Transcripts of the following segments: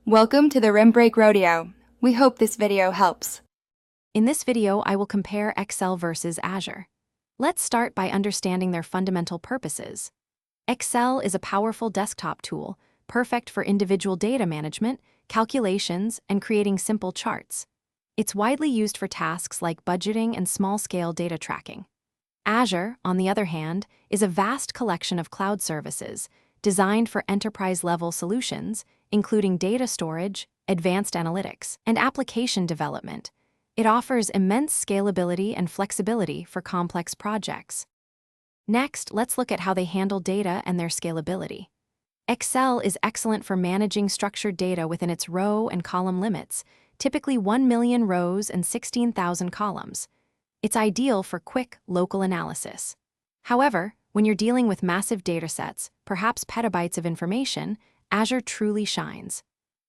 Welcome to the Rim Break Rodeo. We hope this video helps. In this video, I will compare Excel versus Azure. Let's start by understanding their fundamental purposes. Excel is a powerful desktop tool, perfect for individual data management, calculations, and creating simple charts. It's widely used for tasks like budgeting and small-scale data tracking. Azure, on the other hand, is a vast collection of cloud services designed for enterprise-level solutions, including data storage, advanced analytics, and application development. It offers immense scalability and flexibility for complex projects. Next, let's look at how they handle data and their scalability. Excel is excellent for managing structured data within its row and column limits, typically 1 million rows and 16,000 columns. It's ideal for quick, local analysis. However, when you're dealing with massive datasets, perhaps petabytes of information, Azure truly shines.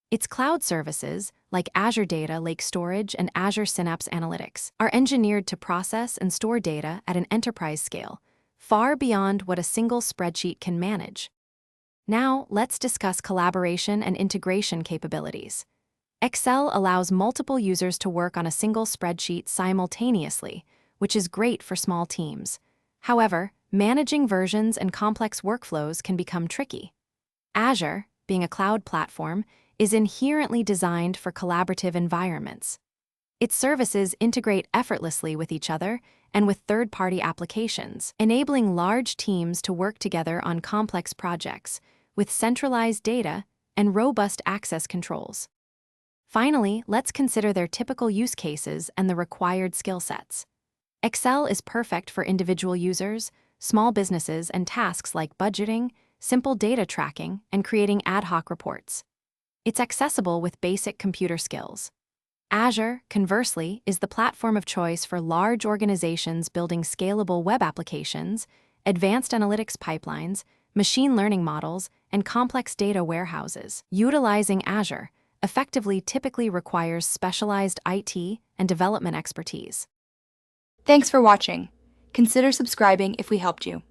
Its cloud services, like Azure Data Lake Storage and Azure Synapse Analytics, are engineered to process and store data at an enterprise scale, far beyond what a single spreadsheet can manage. Now, let's discuss collaboration and integration capabilities. Excel allows multiple users to work on a single spreadsheet simultaneously, which is great for small teams. However, managing versions and complex workflows can become tricky. Azure, being a cloud platform, is inherently designed for collaborative environments. Its services integrate effortlessly with each other and with third-party applications, enabling large teams to work together on complex projects with centralized data and robust access controls. Finally, let's consider their typical use cases and the required skill sets. Excel is perfect for individual users, small businesses, and tasks like budgeting, simple data tracking, and creating ad hoc reports. It's accessible with basic computer skills. Azure, conversely, is the platform of choice for large organizations building scalable web applications, advanced analytics pipelines, machine learning models, and complex data warehouses. Utilizing Azure effectively typically requires specialized IT and development expertise. Thanks for watching. Consider subscribing if we helped you.